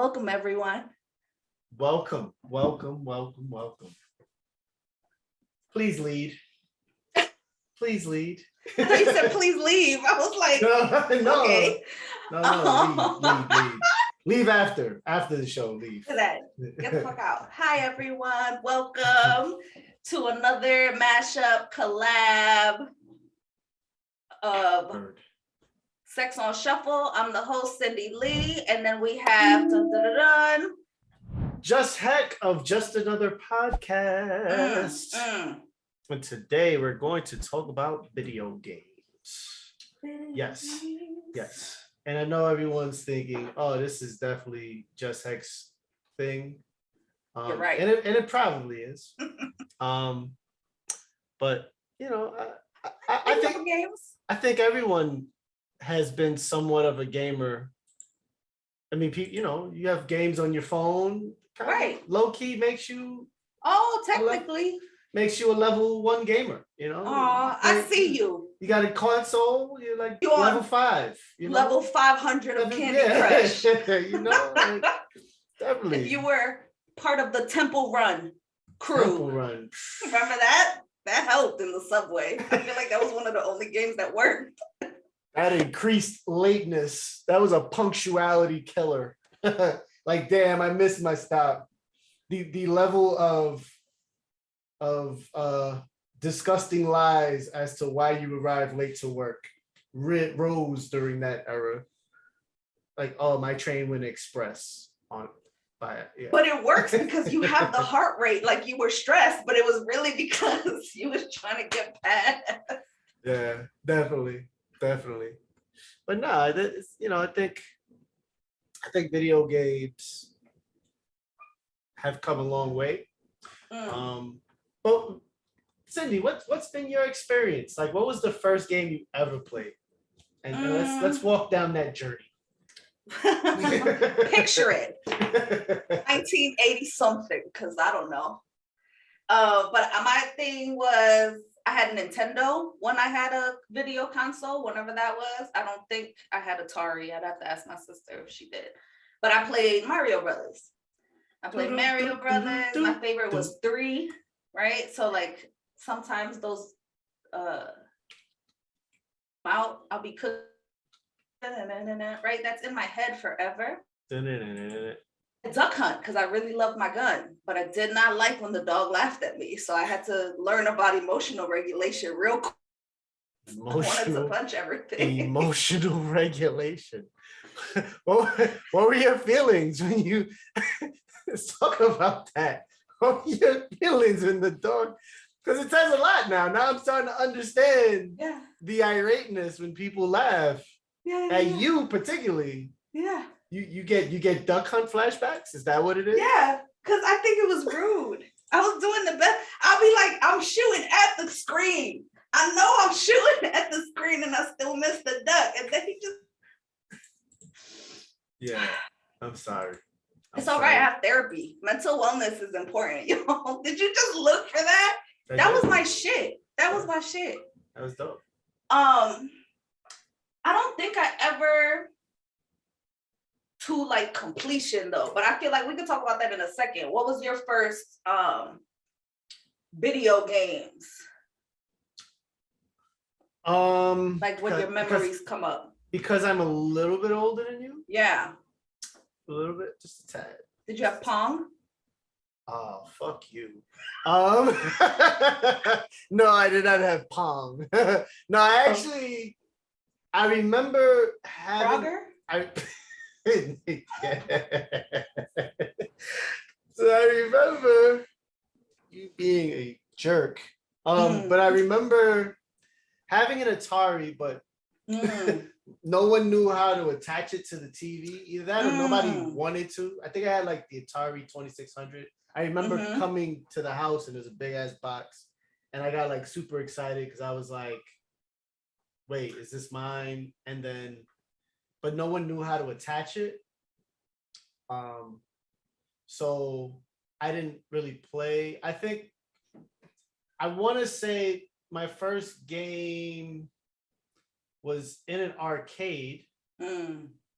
Welcome, everyone. Welcome. Please lead. Please lead. I thought you said please leave. I was like, no, okay. Leave. Leave after the show. Leave. Get the fuck out. Hi, everyone. Welcome to another mashup collab of Sex on Shuffle. I'm the host, Cindy Lee, and then we have Just.Hek of Just Another Podcast. And today we're going to talk about video games. Yes. And I know everyone's thinking, oh, this is definitely Just.Hek's thing. You're right. And it probably is. But you know, I think everyone has been somewhat of a gamer. I mean, you have games on your phone. Right. Low key makes you. Oh, technically. Makes you a level 1 gamer, you know. Oh, I see you. You got a console, you're level 5. Level 500 of Candy Crush. You know, definitely. If you were part of the Temple Run crew. Temple Run. Remember that? That helped in the subway. I feel like that was one of the only games that worked. That increased lateness. That was a punctuality killer. Like, damn, I missed my stop. The level of disgusting lies as to why you arrived late to work rose during that era. Like, oh, my train went express yeah. But it works because you have the heart rate, like you were stressed, but it was really because you was trying to get past. Yeah, definitely. But no, I think video games have come a long way. But Cindy, what's been your experience? Like, what was the first game you ever played? And let's walk down that journey. Picture it. 1980 something, because I don't know. But my thing was I had a Nintendo when I had a video console, whenever that was. I don't think I had Atari. I'd have to ask my sister if she did. But I played Mario Brothers. Mario Brothers. My favorite was 3, right? So like sometimes those I'll be cooking, right? That's in my head forever. Duck hunt, because I really loved my gun, but I did not like when the dog laughed at me. So I had to learn about emotional regulation real quick. I wanted to punch everything. Emotional regulation. What were your feelings when you let's talk about that? What were your feelings when the dog? Because it says a lot now. Now I'm starting to understand the irateness when people laugh at you particularly. Yeah. You get duck hunt flashbacks? Is that what it is? Yeah, because I think it was rude. I was doing the best. I'll be like, I'm shooting at the screen. I know I'm shooting at the screen and I still miss the duck. And then he just... Yeah, I'm sorry. It's all right, I have therapy. Mental wellness is important, yo. Did you just look for that? That was my shit. That was dope. I don't think I ever... to like completion though, but I feel like we could talk about that in a second. What was your first video games? Like when your memories come up. Because I'm a little bit older than you? Yeah. A little bit, just a tad. Did you have Pong? Oh, fuck you. No, I did not have Pong. No, I remember having... Frogger? So I remember you being a jerk. But I remember having an Atari, but no one knew how to attach it to the TV. Either that or nobody wanted to. I think I had like the Atari 2600. I remember coming to the house and there's a big ass box, and I got like super excited because I was like, wait, is this mine? And then but no one knew how to attach it. So I didn't really play. I think I want to say my first game was in an arcade,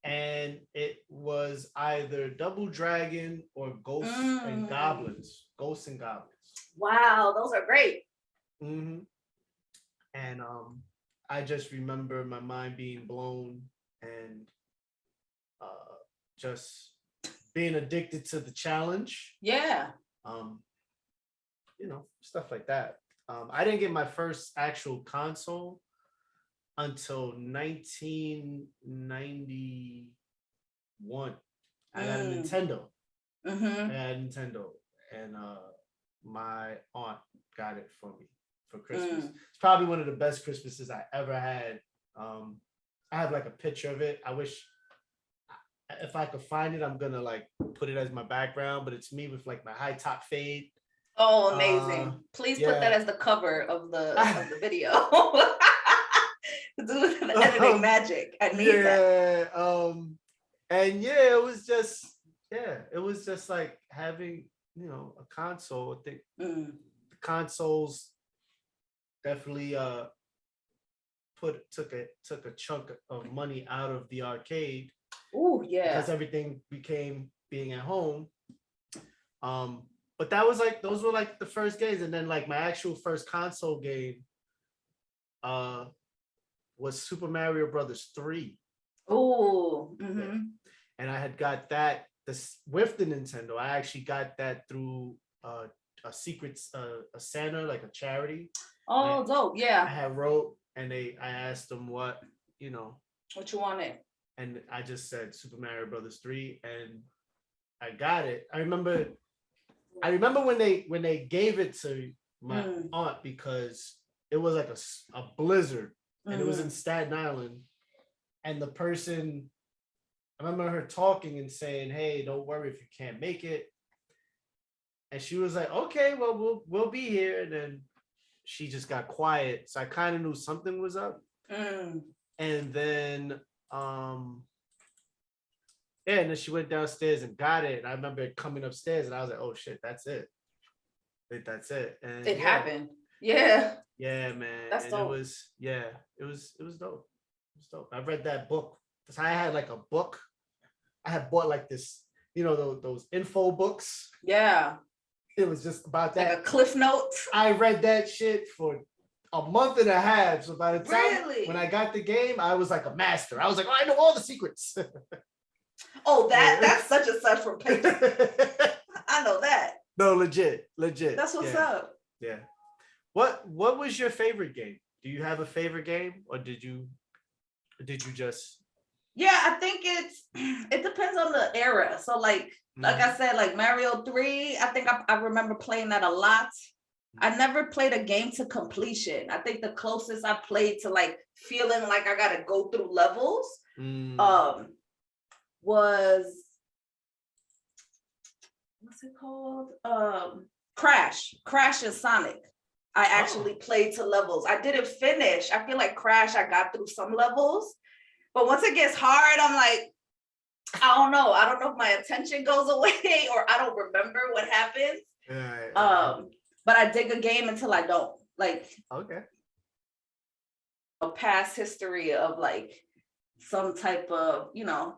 and it was was either Double Dragon or Ghosts and Goblins. Ghosts and Goblins. Wow, those are great. Mm-hmm. And I just remember my mind being blown and just being addicted to the challenge. Yeah. You know, stuff like that. I didn't get my first actual console until 1991. I got a Nintendo. Mm-hmm. I had a Nintendo, and my aunt got it for me for Christmas. It's probably one of the best Christmases I ever had. I have like a picture of it. I wish if I could find it, I'm gonna like put it as my background, but it's me with like my high top fade. Oh, amazing. Please put that as the cover of the video. Do the editing magic. I need that. And yeah, it was just like having, you know, a console. I think the consoles definitely took a chunk of money out of the arcade. Oh yeah. Because everything became being at home. But that was like, those were like the first games. And then like my actual first console game was Super Mario Brothers 3. Oh. And I had got that with the Nintendo. I actually got that through a secret, a Santa, like a charity. Oh, dope. Yeah. I had wrote and I asked them what you wanted. And I just said Super Mario Brothers 3 and I got it. I remember when they gave it to my aunt because it was like a blizzard and it was in Staten Island. And the person, I remember her talking and saying, "Hey, don't worry if you can't make it." And she was like, "Okay, well, we'll be here." And then she just got quiet. So I kind of knew something was up. And then and then she went downstairs and got it. And I remember coming upstairs and I was like, "Oh shit, that's it. That's it." And it happened. Yeah. Yeah, man. That's dope. It was dope. It was dope. I read that book. Because I had like a book. I had bought like this, those info books. Yeah. It was just about that. Like a Cliff Notes. I read that shit for a month and a half. So by the time when I got the game, I was like a master. I was like, "Oh, I know all the secrets." Oh, that's such a such from pages. I know that. No, legit. That's what's up. Yeah. What was your favorite game? Do you have a favorite game, or did you just? Yeah, I think it depends on the era. So like I said, like Mario 3, I think I remember playing that a lot. I never played a game to completion. I think the closest I played to like feeling like I gotta go through levels was, what's it called? Crash and Sonic. I actually played to levels. I didn't finish. I feel like Crash, I got through some levels, but once it gets hard, I'm like, I don't know. I don't know if my attention goes away or I don't remember what happens. But I dig a game until I don't. Like, okay. A past history of like some type of,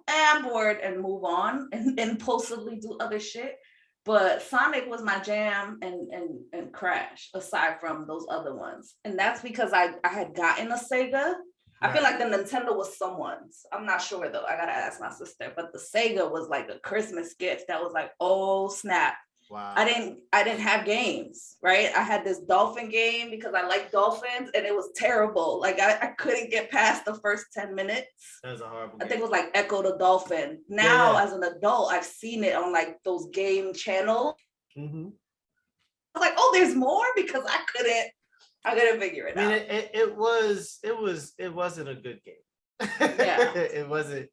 I'm bored and move on and impulsively do other shit. But Sonic was my jam and Crash, aside from those other ones. And that's because I had gotten a Sega. I feel like the Nintendo was someone's. I'm not sure though. I gotta ask my sister. But the Sega was like a Christmas gift that was like, oh snap. Wow. I didn't have games, right? I had this dolphin game because I like dolphins and it was terrible. Like I couldn't get past the first 10 minutes. That was a horrible game. I think it was like Echo the Dolphin. Now as an adult, I've seen it on like those game channels. I was like, oh, there's more, because I couldn't figure it out. It wasn't a good game. Yeah. It wasn't,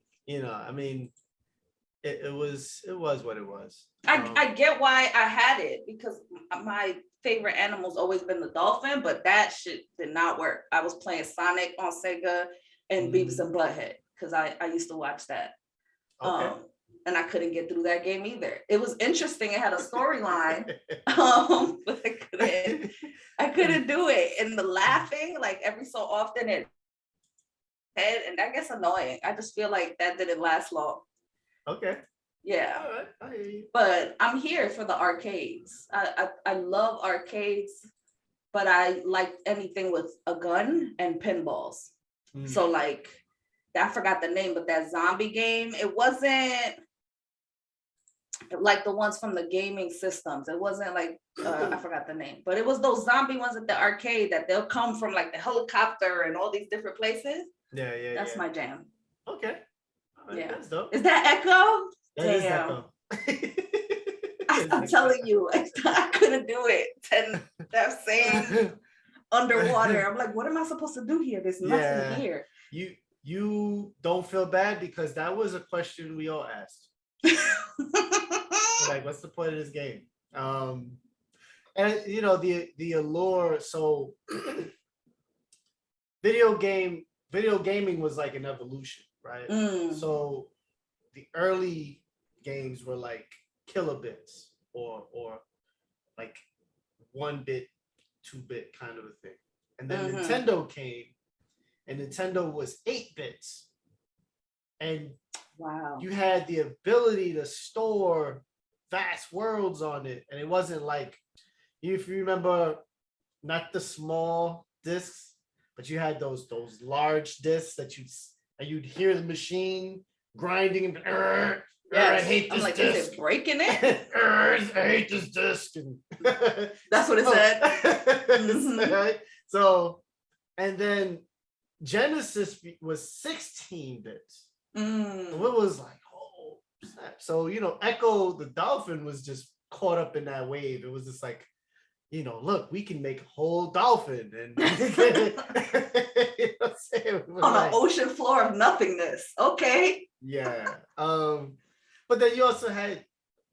it was what it was. I get why I had it, because my favorite animal's always been the dolphin, but that shit did not work. I was playing Sonic on Sega and Beavis and Butthead because I used to watch that. Okay. And I couldn't get through that game either. It was interesting. It had a storyline, but I couldn't do it. And the laughing, like every so often, and that gets annoying. I just feel like that didn't last long. Okay. Yeah. All right, I hear you. But I'm here for the arcades. I love arcades, but I like anything with a gun and pinballs. So like, I forgot the name, but that zombie game, it wasn't like the ones from the gaming systems. It wasn't like, I forgot the name, but it was those zombie ones at the arcade that they'll come from like the helicopter and all these different places. Yeah, yeah, That's my jam. Okay. All right, Yeah. that's dope. Is that Echo? That is Damn. Echo. I'm telling you, I couldn't do it. And that same underwater. I'm like, what am I supposed to do here? There's nothing here. You don't feel bad because that was a question we all asked. Like, what's the point of this game? And you know, the allure, so video gaming was like an evolution, right? So the early games were like kilobits or like 1-bit, 2-bit kind of a thing. And then Nintendo came, and Nintendo was 8 bits. And wow, you had the ability to store vast worlds on it. And it wasn't like, if you remember, not the small discs, but you had those large discs that you'd hear the machine grinding and I hate this disc. Is it breaking it? I hate this disc. And that's what it said. Right? So, and then Genesis was 16 bits. So it was like, oh snap. So, you know, Echo the Dolphin was just caught up in that wave. It was just like, you know, look, we can make a whole dolphin and you know on an ocean floor of nothingness. Okay. Yeah. But then you also had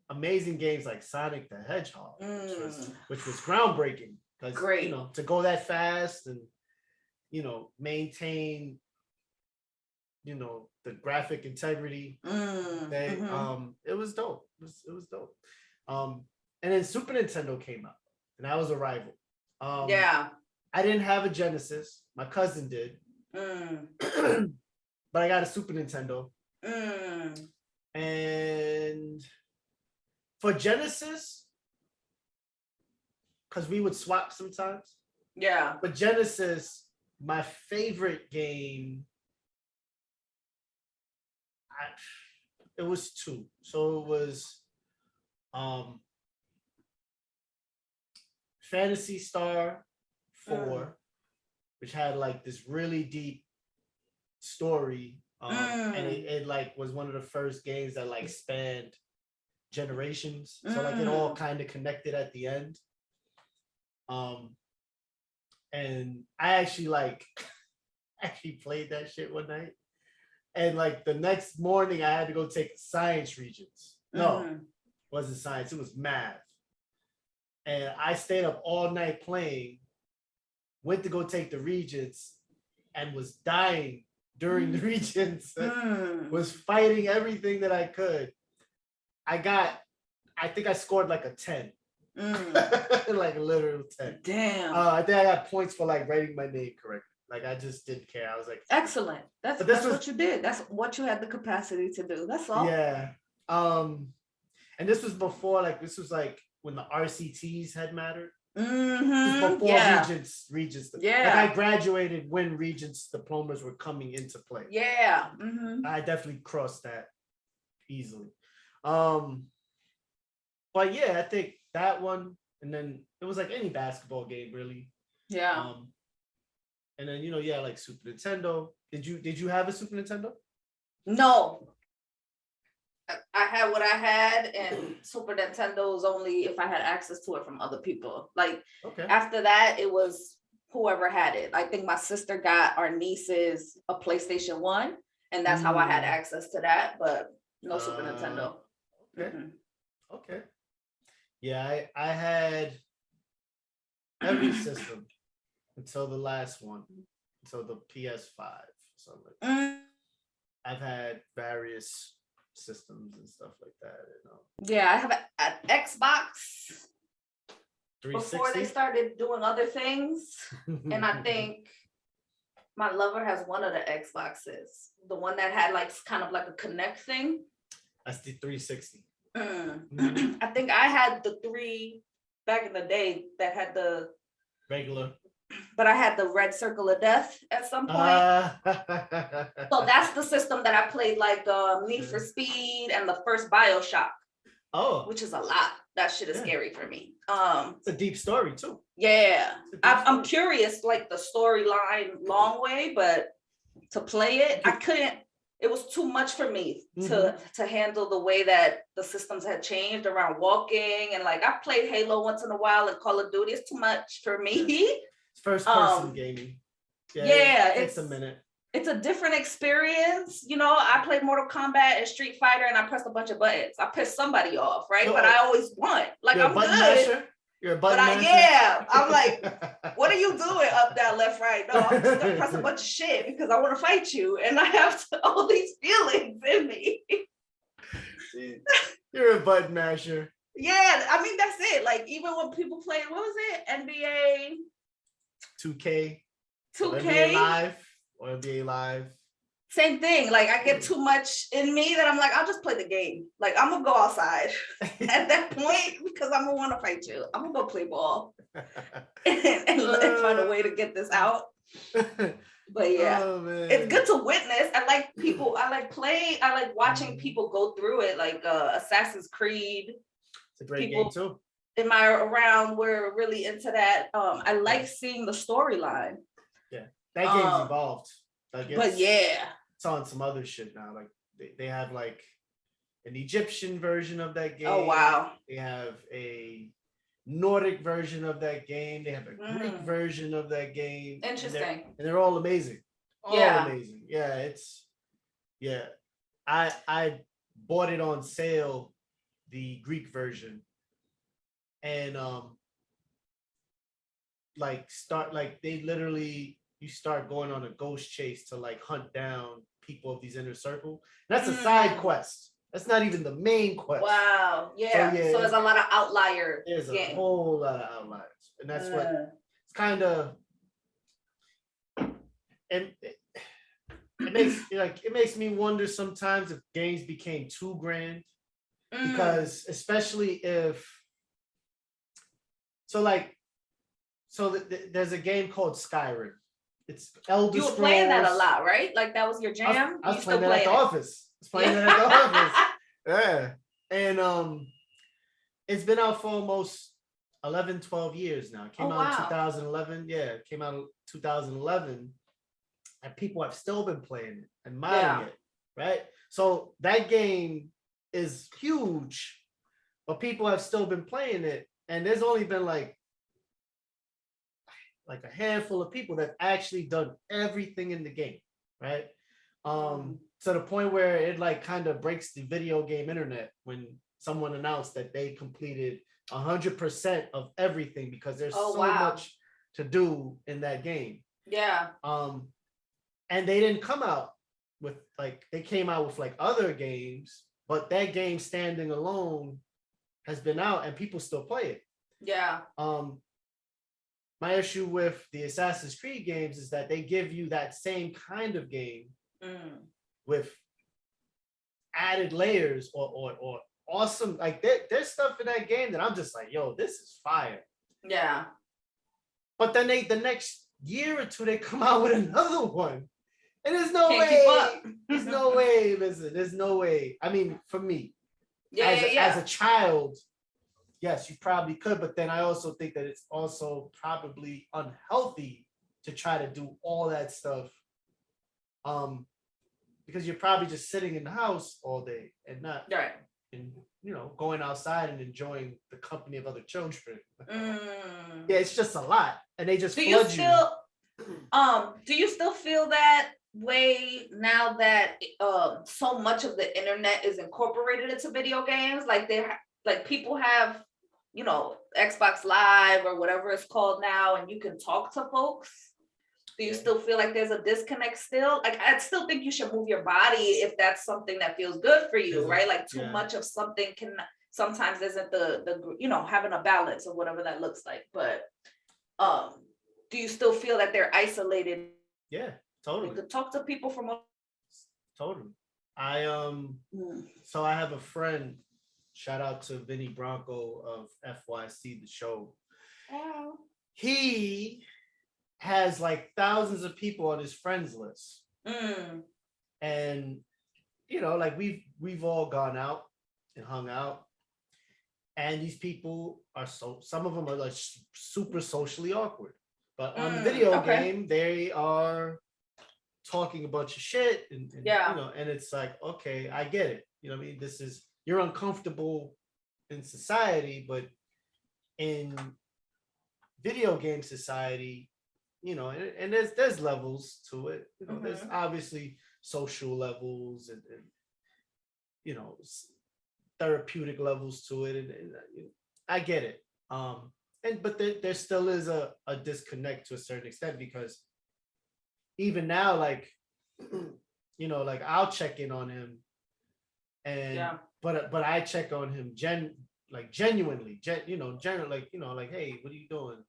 amazing games like Sonic the Hedgehog, which was groundbreaking. Because you know, to go that fast and you know, maintain, you know, the graphic integrity, it was dope. It was dope. And then Super Nintendo came out, and that was a rival. I didn't have a Genesis. My cousin did. But I got a Super Nintendo. And for Genesis, because we would swap sometimes. Yeah. But Genesis, my favorite game, it was 2. So it was Phantasy Star 4, which had like this really deep story. And it like was one of the first games that like spanned generations. So like it all kind of connected at the end. And I actually played that shit one night. And like the next morning I had to go take science regions. No, it wasn't science, it was math. And I stayed up all night playing, went to go take the regions, and was dying during the regions, was fighting everything that I could. I think I scored like a 10. Like a literal 10. Damn. I think I got points for like writing my name correctly. Like I just didn't care. I was like, excellent. That's what you did. That's what you had the capacity to do. That's all. Yeah. And this was before, like, this was like when the RCTs had mattered. Before Regents. Yeah. Like I graduated when Regents diplomas were coming into play. Yeah. I definitely crossed that easily. But yeah, I think that one, and then it was like any basketball game really. Yeah. And then like Super Nintendo. Did you have a Super Nintendo? No. I had what I had, and Super Nintendo was only if I had access to it from other people. Like after that, it was whoever had it. I think my sister got our nieces a PlayStation 1, and that's how I had access to that, but no Super Nintendo. Okay. Okay. Yeah, I had every system until the last one, until the PS5. So I've had various systems and stuff like that. Yeah, I have an Xbox 360? Before they started doing other things. And I think my lover has one of the Xboxes, the one that had like kind of like a Connect thing. That's the 360. I think I had the 3 back in the day that had the regular, but I had the red circle of death at some point. So that's the system that I played, like Need for Speed and the first BioShock. Oh, which is a lot. That shit is scary for me. It's a deep story too. Yeah, I'm curious, like the storyline long way, but to play it, I couldn't. It was too much for me to handle the way that the systems had changed around walking, and like I played Halo once in a while and Call of Duty. It's too much for me. It's first person gaming. Yeah, it takes a minute. It's a different experience. You know, I played Mortal Kombat and Street Fighter and I pressed a bunch of buttons. I pissed somebody off, right? But I always won. Like, I'm good. Masher? You're a button masher? Yeah. I'm like, what are you doing up, down, left, right? No, I'm just gonna press a bunch of shit because I want to fight you. And I have all these feelings in me. You're a button masher. Yeah, I mean, that's it. Like, even when people play, what was it? NBA 2K. 2K. NBA Live. Or NBA Live. Same thing. Like, I get too much in me that I'm like, I'll just play the game. Like, I'm gonna go outside at that point because I'm gonna want to fight you. I'm gonna go play ball and find a way to get this out. But yeah, it's good to witness. I like people. I like playing. I like watching people go through it. Like Assassin's Creed. It's a great game too. In my around, we're really into that. I like seeing the storyline. Yeah. That game's evolved. Like but yeah, it's on some other shit now. Like they have like an Egyptian version of that game. Oh wow. They have a Nordic version of that game. They have a Greek version of that game. Interesting. And they're all amazing. All amazing. Yeah. I bought it on sale, the Greek version. And they literally, you start going on a ghost chase to like hunt down people of these inner circle. That's a side quest. That's not even the main quest. Wow. Yeah. So there's a lot of outlier. There's a whole lot of outliers. And that's what it's kind of, and it makes me wonder sometimes if games became too grand. Because especially if there's a game called Skyrim. It's Elder Scrolls. You were playing that a lot, right? Like that was your jam? I was playing that at the office. Yeah. And it's been out for almost 11, 12 years now. It came out in 2011. Yeah, it came out in 2011. And people have still been playing it and modding it, right? So that game is huge, but people have still been playing it. And there's only been like a handful of people that actually done everything in the game, right? To the point where it like kind of breaks the video game internet when someone announced that they completed 100% of everything because there's much to do in that game. Yeah. And they didn't come out with they came out with like other games, but that game standing alone has been out and people still play it. Yeah. My issue with the Assassin's Creed games is that they give you that same kind of game with added layers or awesome, like there's stuff in that game that I'm just like, yo, this is fire. Yeah. But then the next year or two they come out with another one. And there's no Can't way. Keep up. There's no way, listen, there's no way. I mean, for me, as a child, yes, you probably could, but then I also think that it's also probably unhealthy to try to do all that stuff. Because you're probably just sitting in the house all day and not and going outside and enjoying the company of other children. Yeah, it's just a lot. And they just flood you. Do you still feel that way now that so much of the internet is incorporated into video games? Like people have Xbox Live or whatever it's called now, and you can talk to folks. Do you still feel like there's a disconnect still? Like, I still think you should move your body if that's something that feels good for you, right? Like too much of something can sometimes isn't the having a balance or whatever that looks like. But do you still feel that they're isolated? Yeah, totally. You could talk to people from totally. I so I have a friend. Shout out to Vinny Bronco of FYC the show. Oh. He has like thousands of people on his friends list, and like we've all gone out and hung out, and these people are some of them are like super socially awkward, but on the video game they are talking a bunch of shit, and and it's like, okay, I get it. I mean, this is, you're uncomfortable in society, but in video game society, and there's levels to it. There's obviously social levels and therapeutic levels to it, and I get it. But there still is a disconnect to a certain extent, because even now, like, like I'll check in on him, and but I check on him genuinely, generally, like, hey, what are you doing?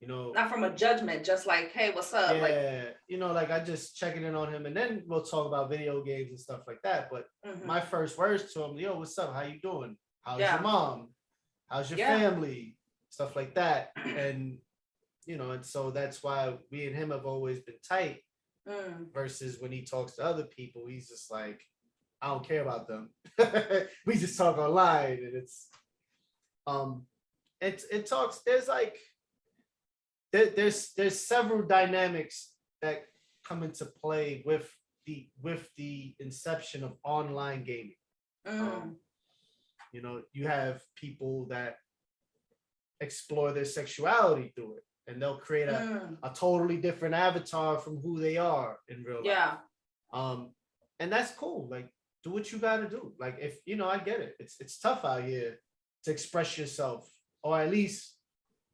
Not from a judgment, just like, hey, what's up? Yeah, like I just checking in on him, and then we'll talk about video games and stuff like that. But my first words to him, yo, what's up? How you doing? How's your mom? How's your family? Stuff like that. And and so that's why me and him have always been tight. Versus when he talks to other people, he's just like, I don't care about them. We just talk online, and it talks. There's like there's several dynamics that come into play with the inception of online gaming. You have people that explore their sexuality through it, and they'll create a totally different avatar from who they are in real life. And that's cool. Like, do what you gotta do. Like, if I get it. It's tough out here to express yourself, or at least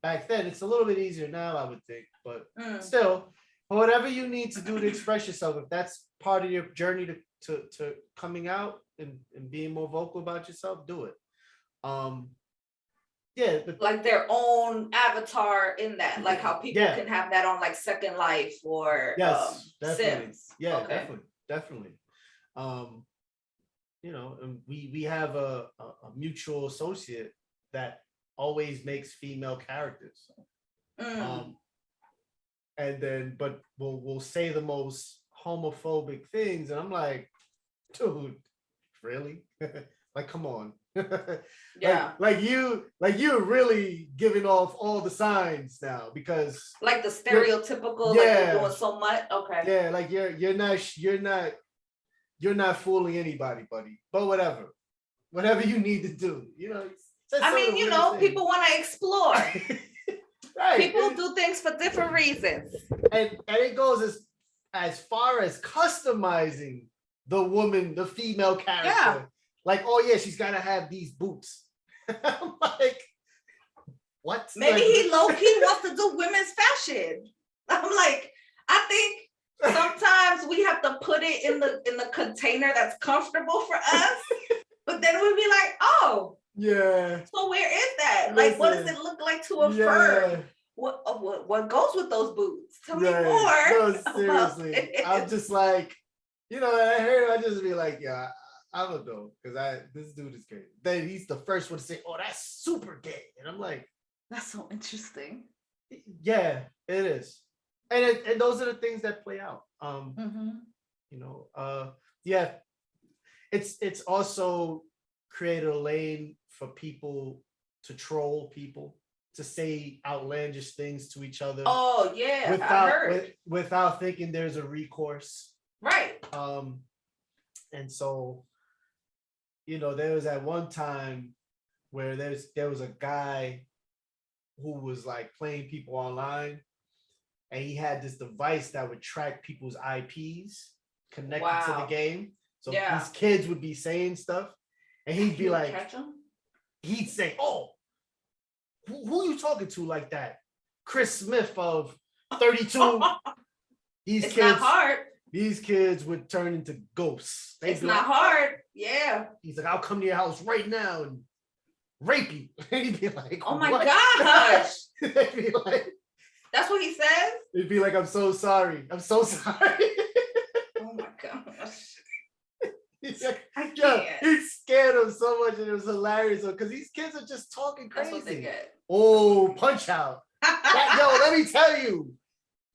back then. It's a little bit easier now, I would think, but still, whatever you need to do to express yourself, if that's part of your journey to coming out and being more vocal about yourself, do it. Like their own avatar in that, like how people can have that on like Second Life or definitely. Sims. Definitely. And we have a mutual associate that always makes female characters. And then, but we'll say the most homophobic things, and I'm like, dude, really? Like, come on. like you're really giving off all the signs now, because like the stereotypical, like you're doing so much. Like you're not fooling anybody, buddy. But whatever you need to do, I mean, people want to explore. Right. People do things for different reasons, and it goes as far as customizing the female character. Like, oh yeah, she's gotta have these boots. I'm like, what? Maybe he low-key wants to do women's fashion. I'm like, I think sometimes we have to put it in the container that's comfortable for us, but then we'd be like, oh, yeah. So where is that? Like, what does it look like to affirm? What goes with those boots? Tell me more. No, seriously. I'm just like, I heard, I just be like, yeah, I don't know, because this dude is gay. Then he's the first one to say, oh, that's super gay. And I'm like, that's so interesting. Yeah, it is. And those are the things that play out. It's also created a lane for people to troll people, to say outlandish things to each other. Oh yeah, without thinking there's a recourse. Right. And so, there was at one time where there was a guy who was like playing people online, and he had this device that would track people's IPs connected to the game. So these kids would be saying stuff, and he'd be like, he'd say, oh, who are you talking to like that? Chris Smith of 32. It's not hard. These kids would turn into ghosts. It's not hard. Yeah. He's like, I'll come to your house right now and rape you. And he'd be like, oh my gosh. They'd be like, that's what he says? It'd be like, I'm so sorry. I'm so sorry. Oh my gosh. I can't. He scared him so much, and it was hilarious because these kids are just talking crazy. That's what they get. Oh, Punch Out! Yo, let me tell you,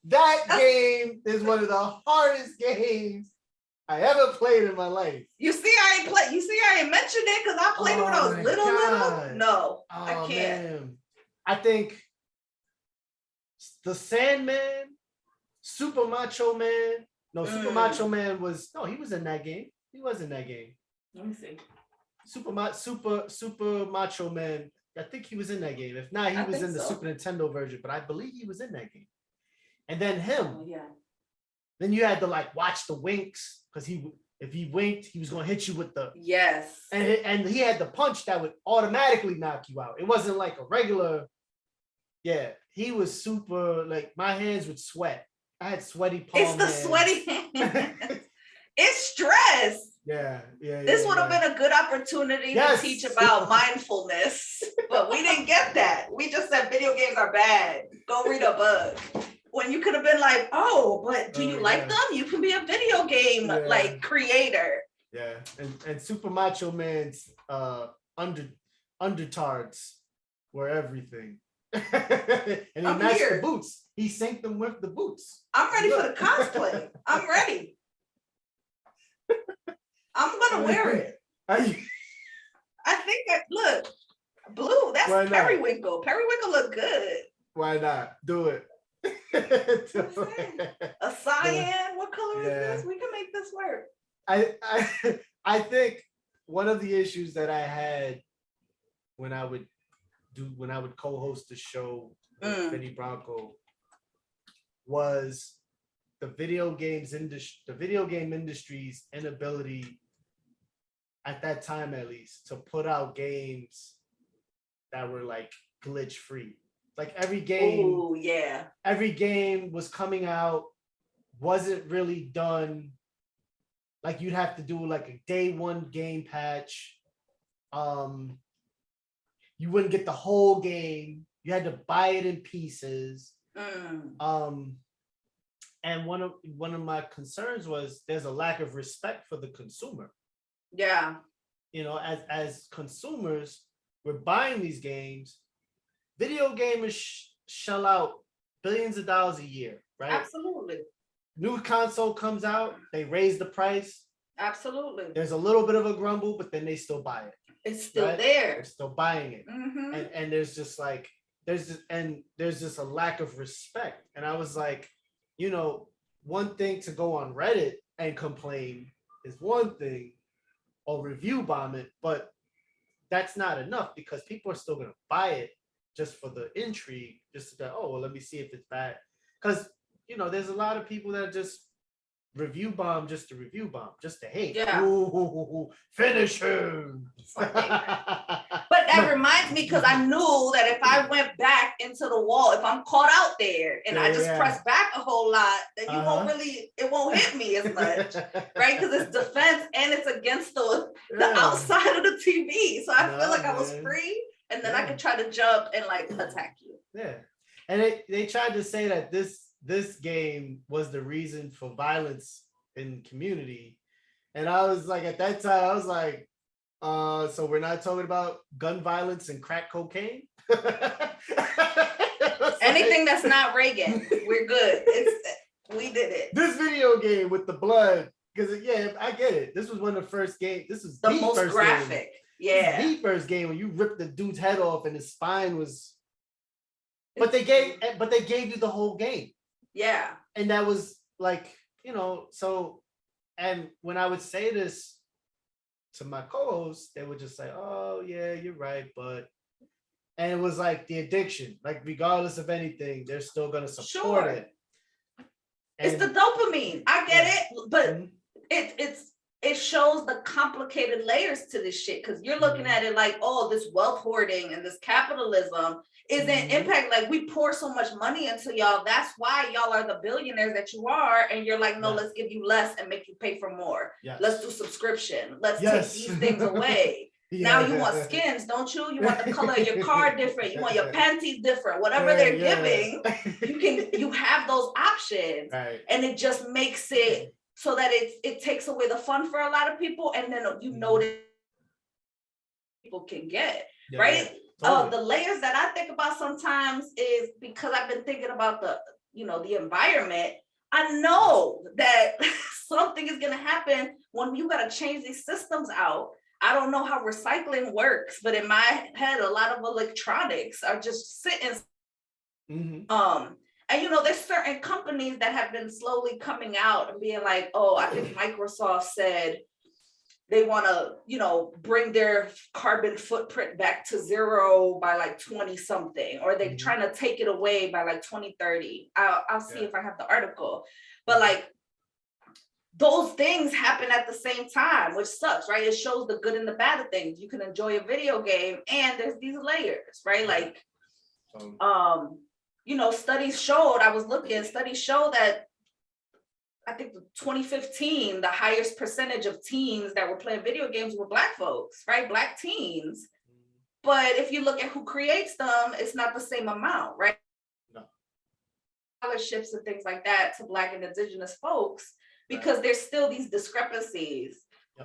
that game is one of the hardest games I ever played in my life. You see, I ain't mentioned it because I played it when I was little. No, I can't. Man. I think the Sandman, Super Macho Man. No, Super Macho Man he was in that game. He was in that game. Let me see. Super Macho Man. I think he was in that game. If not, he was in the Super Nintendo version, but I believe he was in that game. And then him. Oh, yeah. Then you had to like watch the winks because if he winked, he was gonna hit you with the and he had the punch that would automatically knock you out. It wasn't like a regular. Yeah, he was super. Like my hands would sweat. I had sweaty palms. It's the sweaty hands. It's stress. Yeah. This would have been a good opportunity to teach about mindfulness, but we didn't get that. We just said video games are bad. Go read a book. When you could have been like, oh, but do you like them? You can be a video game like creator. Yeah, and Super Macho Man's undertards were everything. And he matched the boots. He synced them with the boots. I'm ready for the cosplay. I'm ready. I'm gonna wear it. I think look, blue. That's Periwinkle. Periwinkle look good. Why not? Do it. A cyan. What color is this? We can make this work. I think one of the issues that I had when I would co-host the show with Benny Bronco was the video game industry's inability at that time, at least, to put out games that were like glitch free. Like every game was coming out, wasn't really done. Like you'd have to do like a day one game patch. You wouldn't get the whole game. You had to buy it in pieces. And one of my concerns was there's a lack of respect for the consumer. Yeah. You know, as consumers, we're buying these games. Video gamers shell out billions of dollars a year, right? Absolutely. New console comes out, they raise the price. Absolutely. There's a little bit of a grumble, but then they still buy it. It's still there. They're still buying it. And there's just a lack of respect. And I was like, you know, one thing to go on Reddit and complain is one thing, or review bomb it, but that's not enough because people are still gonna buy it just for the intrigue, just to go, oh, well, let me see if it's bad. Because, you know, there's a lot of people that just review bomb just to review bomb, just to hate. Yeah. Ooh, finish him. But that reminds me, because I knew that if I went back into the wall, if I'm caught out there and I just press back a whole lot, then it won't hit me as much, right? Because it's defense and it's against the outside of the TV. So I feel like I was free, and then I could try to jump and like attack you. Yeah. And they tried to say that this game was the reason for violence in community. And I was like, at that time, I was like, so we're not talking about gun violence and crack cocaine? Anything that's not Reagan, we're good. We did it. This video game with the blood, because I get it. This was one of the first games. This was the most graphic. Yeah. The first game when you ripped the dude's head off and his spine was. But they gave you the whole game. Yeah. And that was like, you know, so, and when I would say this to my co-hosts, they would just say, oh yeah, you're right, but, and it was like the addiction, like regardless of anything, they're still going to support it. And, it's the dopamine. I get it, but it shows the complicated layers to this shit, because you're looking at it like, oh, this wealth hoarding and this capitalism is an impact. Like, we pour so much money into y'all. That's why y'all are the billionaires that you are. And you're like, no, let's give you less and make you pay for more. Yes. Let's do subscription. Let's take these things away. Now you want skins, don't you? You want the color of your car different. You want your panties different. Whatever they're giving, you have those options. Right. And it just makes it so that it takes away the fun for a lot of people, and then you notice people can get, right? Totally. The layers that I think about sometimes is because I've been thinking about the environment. I know that something is going to happen when you got to change these systems out. I don't know how recycling works, but in my head, a lot of electronics are just sitting. And there's certain companies that have been slowly coming out and being like, oh, I think Microsoft said they want to, bring their carbon footprint back to zero by like 20 something, or they're trying to take it away by like 2030. I'll see if I have the article, but like those things happen at the same time, which sucks, right? It shows the good and the bad of things. You can enjoy a video game and there's these layers, right? Like, studies showed that I think 2015, the highest percentage of teens that were playing video games were Black folks, right? Black teens. But if you look at who creates them, it's not the same amount, right? No. Scholarships and things like that to Black and Indigenous folks, because there's still these discrepancies.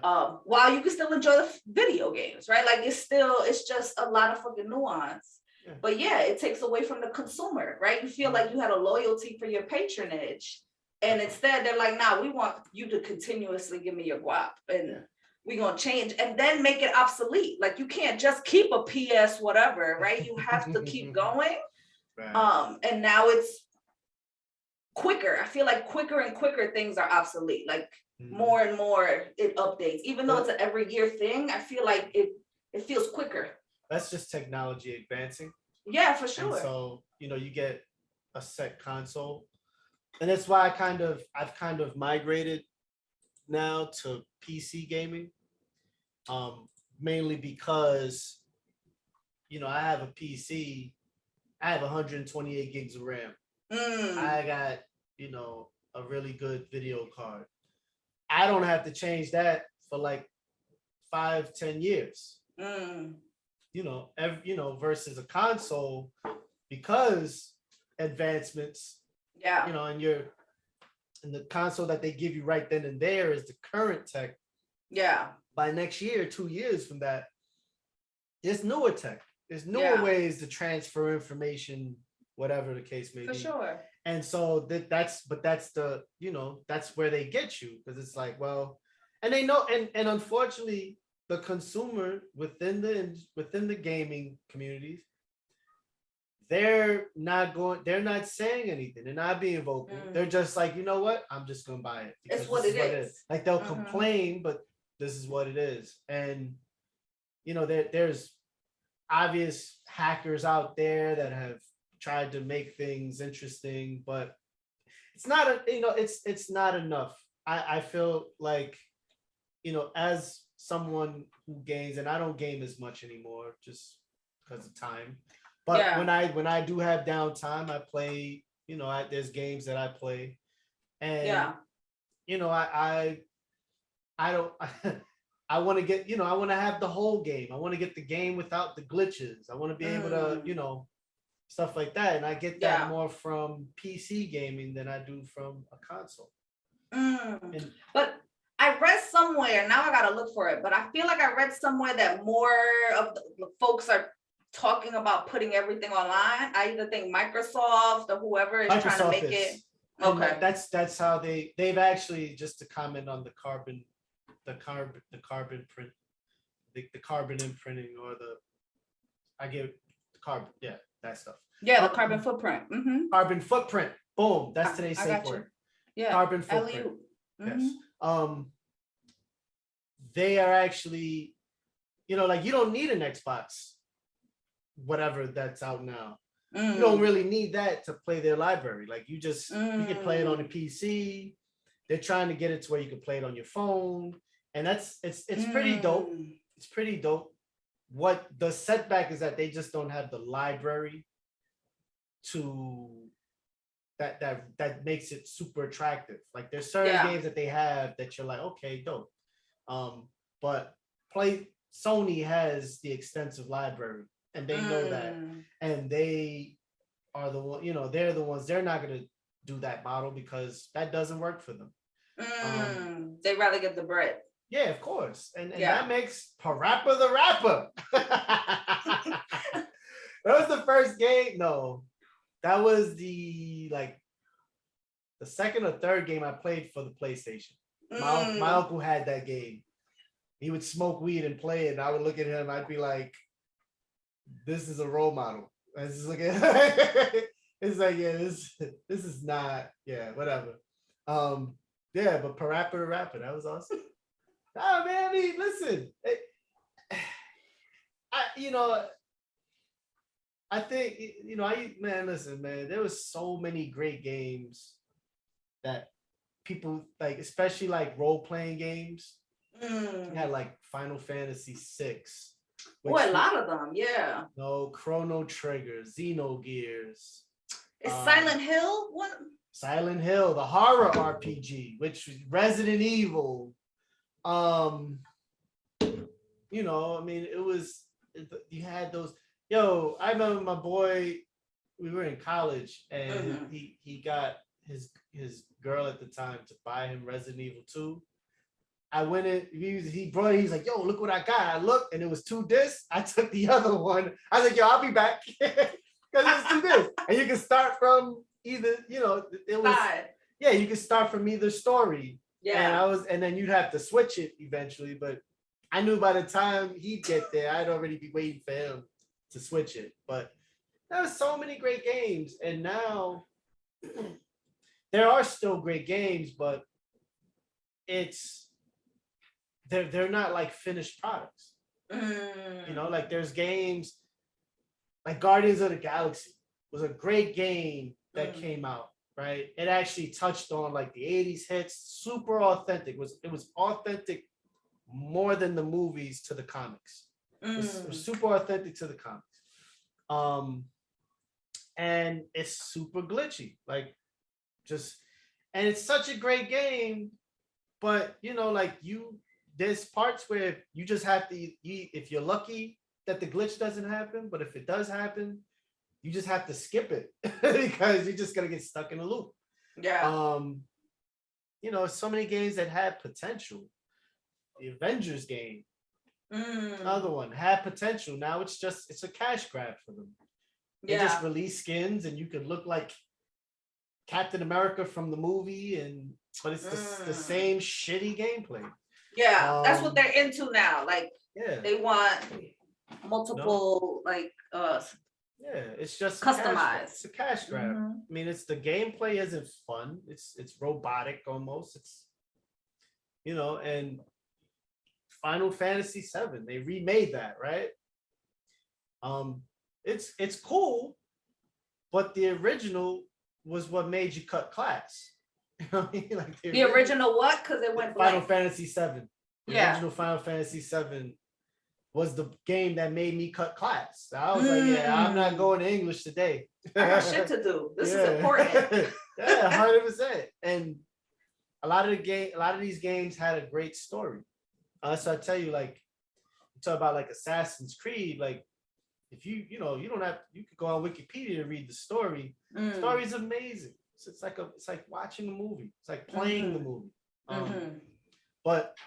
While you can still enjoy the video games, right? Like it's just a lot of fucking nuance. Yeah. But it takes away from the consumer, right? You feel like you had a loyalty for your patronage. And instead, they're like, nah, we want you to continuously give me your guap, and we're going to change and then make it obsolete. Like, you can't just keep a PS whatever, right? You have to keep going. Right. And now it's quicker. I feel like quicker and quicker things are obsolete. Like, more and more it updates. Even though it's an every year thing, I feel like it feels quicker. That's just technology advancing. Yeah, for sure. And so, you get a set console. And that's why I've kind of migrated now to PC gaming, mainly because, I have a PC, I have 128 gigs of RAM. I got, a really good video card. I don't have to change that for like 5-10 years. Versus a console, because advancements. Yeah. And the console that they give you right then and there is the current tech. Yeah. By next year, 2 years from that, there's newer tech. There's newer ways to transfer information, whatever the case may be. For sure. And so that's where they get you, because it's like, well, and they know, and unfortunately, the consumer within the gaming communities, they're not saying anything. They're not being vocal. They're just like, you know what? I'm just gonna buy it. It's what it is. Like, they'll complain, but this is what it is. And there's obvious hackers out there that have tried to make things interesting, but it's not it's not enough. I feel like, as someone who games, and I don't game as much anymore just because of time. But when I do have downtime, I play, there's games that I play. And I don't I want to get, I want to have the whole game. I want to get the game without the glitches. I want to be able to, stuff like that. And I get that more from PC gaming than I do from a console. But I read somewhere, now I got to look for it, but I feel like I read somewhere that more of the folks are talking about putting everything online. I either think Microsoft or whoever is trying to make it. Okay. That's how they've actually, just to comment on the carbon print, the carbon imprinting, or that stuff. Yeah, the carbon footprint. Carbon footprint. Boom. That's today's safe word. Yeah. Carbon footprint. Yes. They are actually, like, you don't need an Xbox, whatever that's out now. You don't really need that to play their library. Like, you can play it on a PC. They're trying to get it to where you can play it on your phone. And it's pretty dope. It's pretty dope. What the setback is that they just don't have the library to that makes it super attractive. Like, there's certain games that they have that you're like, okay, dope. But Sony has the extensive library, and they know that, and they are the one, they're the ones, they're not going to do that model because that doesn't work for them. They'd rather get the bread. Yeah, of course. And that makes Parappa the Rapper. That was the first game. No, that was the second or third game I played for the PlayStation. My uncle had that game. He would smoke weed and play it, and I would look at him. I'd be like, "This is a role model." I just look at it's like, yeah, this is not, yeah, whatever. Yeah, but Parappa the Rapper, that was awesome. Oh man, I mean, listen, I think, listen, man, there was so many great games that people like, especially like role-playing games. You had like Final Fantasy VI. Oh, a lot of them, yeah. No, Chrono Trigger, Xenogears. Is Silent Hill one? Silent Hill, the horror RPG, which was Resident Evil. I mean, you had those. Yo, I remember my boy, we were in college, and he got his girl at the time to buy him Resident Evil 2. I went in, he's like, yo, look what I got. I looked, and it was 2 discs. I took the other one. I was like, yo, I'll be back. Because it was 2 discs. And you can start from either, it was, yeah, you can start from either story. Yeah. And then you'd have to switch it eventually. But I knew by the time he'd get there, I'd already be waiting for him to switch it. But there were so many great games. And now there are still great games, but they're not like finished products. Like there's games like Guardians of the Galaxy was a great game that came out, right? It actually touched on like the 80s hits, super authentic. It was authentic more than the movies to the comics. It was super authentic to the comics. And it's super glitchy, and it's such a great game, but there's parts where you just have to, if you're lucky that the glitch doesn't happen, but if it does happen, you just have to skip it because you're just gonna get stuck in a loop. Yeah. So many games that had potential. The Avengers game, another one, had potential. Now it's a cash grab for them. They just release skins and you can look like Captain America from the movie, but it's the same shitty gameplay. Yeah, that's what they're into now. Like, they want multiple, it's just customized. It's a cash grab. I mean, the gameplay isn't fun. It's robotic almost. It's and Final Fantasy VII, they remade that, right? It's cool, but the original was what made you cut class. The original what? Because it went Final Fantasy VII. The original Final Fantasy VII was the game that made me cut class. So I was like, I'm not going to English today. I got shit to do. This is important. 100%. And a lot of these games had a great story. So I tell you, you talk about like Assassin's Creed, if you could go on Wikipedia to read the story. The story's amazing. It's like watching a movie. It's like playing the movie. But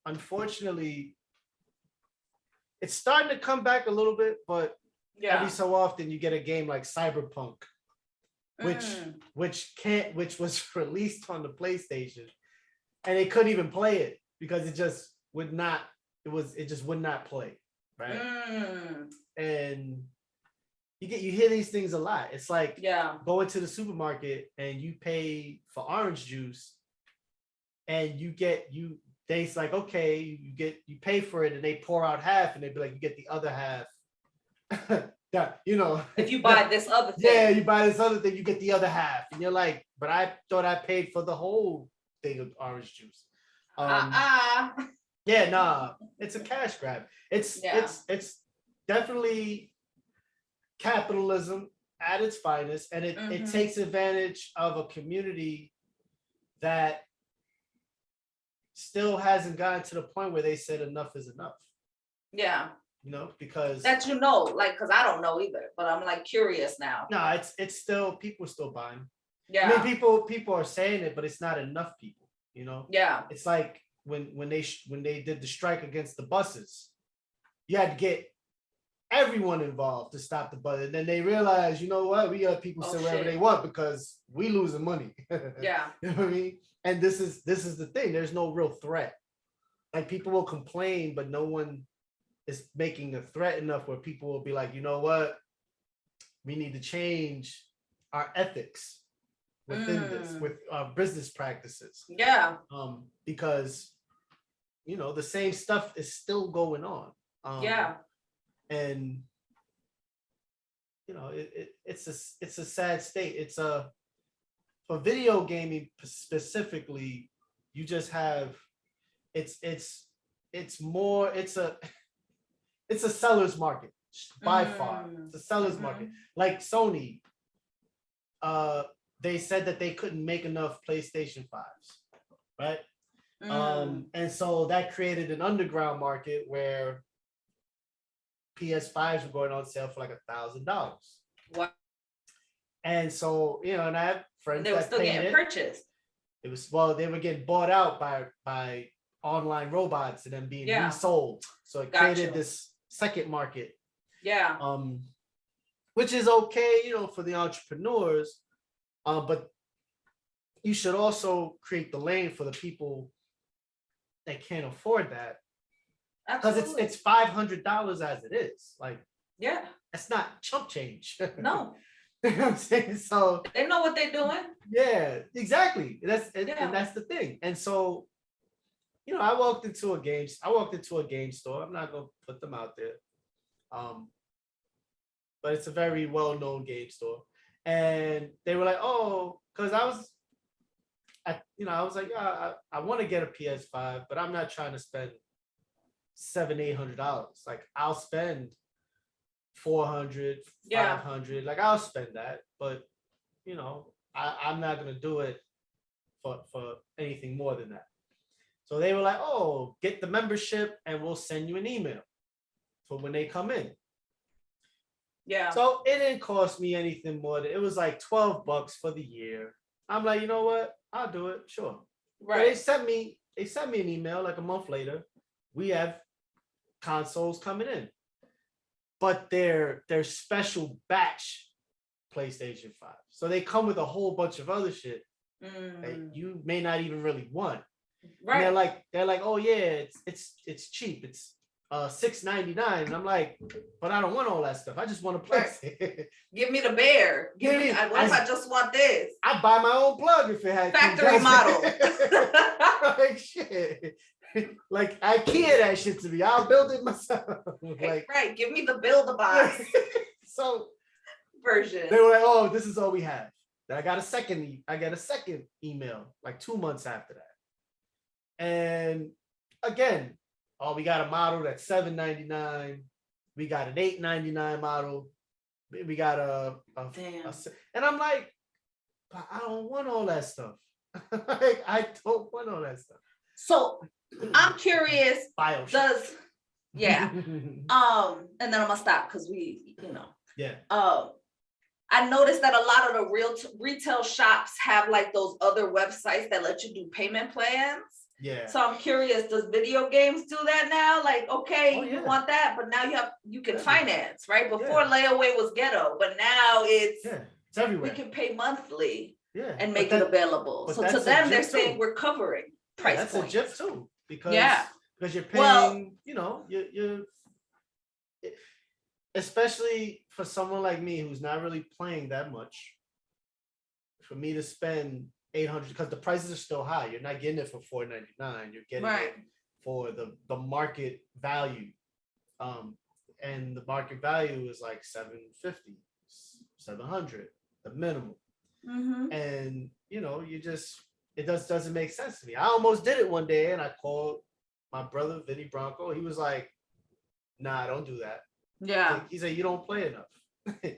unfortunately, it's starting to come back a little bit, but every so often you get a game like Cyberpunk, which was released on the PlayStation, and they couldn't even play it because it just would not play, right? And you hear these things a lot. It's like going to the supermarket and you pay for orange juice, and they's like, okay, you pay for it, and they pour out half, and they be like, you get the other half. If you buy this other thing. Yeah, you buy this other thing, you get the other half, and you're like, but I thought I paid for the whole thing of orange juice. Yeah, nah, it's a cash grab. It's definitely capitalism at its finest, and it takes advantage of a community that still hasn't gotten to the point where they said enough is enough. Yeah. Because that because I don't know either, but I'm curious now. No, it's still, people are still buying. Yeah. I mean, people are saying it, but it's not enough people. you know? Yeah. It's like when they did the strike against the buses, you had to get everyone involved to stop the bus. And then they realized, you know what, we got people say whatever they want because we losing money. Yeah. You know what I mean? And this is the thing. There's no real threat. Like people will complain, but no one is making a threat enough where people will be like, you know what, we need to change our ethics within this, with our business practices. Yeah. Because you know the same stuff is still going on. Yeah. And you know it's a sad state. It's a, for video gaming specifically, you just have it's a seller's market by far. It's a seller's market. Like Sony, they said that they couldn't make enough PlayStation 5s, right? And so that created an underground market where PS5s were going on sale for like $1,000. Wow. And so, you know, and I have friends they were still getting purchased. It was, well, they were getting bought out by online robots and then being resold. So it created this second market. Yeah. Which is okay, you know, for the entrepreneurs. But you should also create the lane for the people that can't afford that. Because it's $500 as it is. Like, yeah, that's not chump change. No. You know what I'm saying? So they know what they're doing. Yeah, exactly. And that's the thing. And so, you know, I walked into a game store. I'm not gonna put them out there. But it's a very well-known game store. And they were like, oh, because I was like, yeah, I want to get a PS5, but I'm not trying to spend $700-800. Like I'll spend $400, $500. Like I'll spend that, but you know, I'm not gonna do it for anything more than that. So they were like, oh, get the membership and we'll send you an email for when they come in. Yeah. So it didn't cost me anything more. It was like $12 for the year. I'm like, you know what? I'll do it. Sure. Right. So they sent me an email like a month later. We have consoles coming in, but they're special batch PlayStation 5. So they come with a whole bunch of other shit that you may not even really want. Right. And they're like, oh yeah, it's cheap. It's $6.99. And I'm like, but I don't want all that stuff. I just want to play. Right. Give me the bear. What if I just want this? I'd buy my own plug if it had factory model. Like shit. Like IKEA that shit to me. I'll build it myself. Like, right. Give me the Build-A-Box. So version. They were like, oh, this is all we have. Then I got a second email like 2 months after that. And again, oh, we got a model that's $7.99. We got an $8.99 model. We got a and I'm like, but I don't want all that stuff. Like, I don't want all that stuff. So I'm curious. BioShock. And then I'm gonna stop because we, you know. Yeah. I noticed that a lot of the retail shops have like those other websites that let you do payment plans. Yeah. So I'm curious, does video games do that now? Like, okay, you want that, but now you can finance, right? Before layaway was ghetto, but now it's everywhere. We can pay monthly and make it available. So to them, they're saying we're covering price points. That's a JIP too, because you're paying, you know, you especially for someone like me who's not really playing that much, for me to spend $800 because the prices are still high. You're not getting it for $499. You're getting it for the market value. And the market value is like $750, $700, the minimum. And you know, it doesn't make sense to me. I almost did it one day and I called my brother, Vinny Bronco. He was like, nah, don't do that. Yeah. He said, you don't play enough.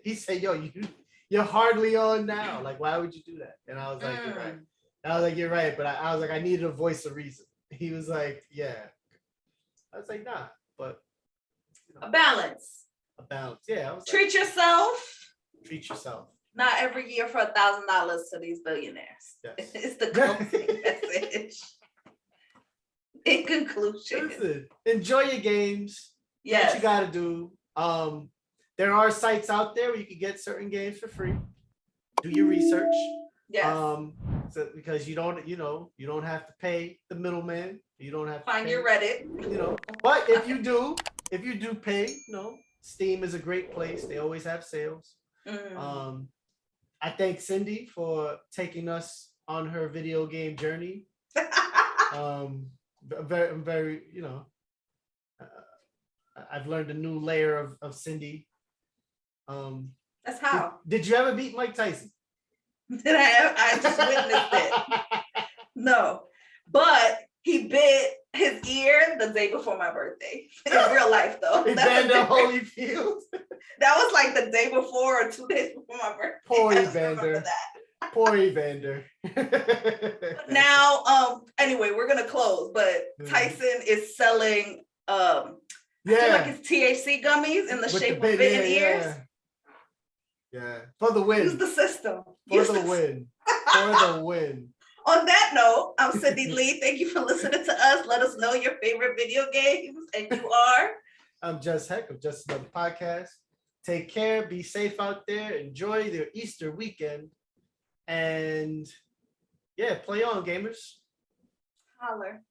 He said, yo, you're hardly on now. Like, why would you do that? And I was like, you're right. I was like, you're right. But I was like, I needed a voice of reason. He was like, yeah. I was like, nah, but you know, a balance. Yeah. I was treat yourself. Treat yourself. Not every year for $1,000 to these billionaires. Yes. It's the closing message. In conclusion. Listen, enjoy your games. Yes. What you gotta do. There are sites out there where you can get certain games for free. Do your research. Yes. So because you don't have to pay the middleman. You don't have to find pay, your Reddit. But if you do pay, Steam is a great place. They always have sales. I thank Cindy for taking us on her video game journey. Very, I've learned a new layer of Cindy. That's how. Did you ever beat Mike Tyson? Did I just witnessed it. No, but he bit his ear the day before my birthday. In real life, though. Evander Holyfield. That was like the day before or 2 days before my birthday. Poor Evander. Poor Evander. But now, anyway, we're gonna close. But Tyson is selling I feel like it's THC gummies in the shape of bitten ears. Yeah, for the win. Use the system. For the win. On that note, I'm Cindy Lee. Thank you for listening to us. Let us know your favorite video games. And you are? I'm Just.Hek of Just Another Podcast. Take care. Be safe out there. Enjoy your Easter weekend. And yeah, play on, gamers. Holler.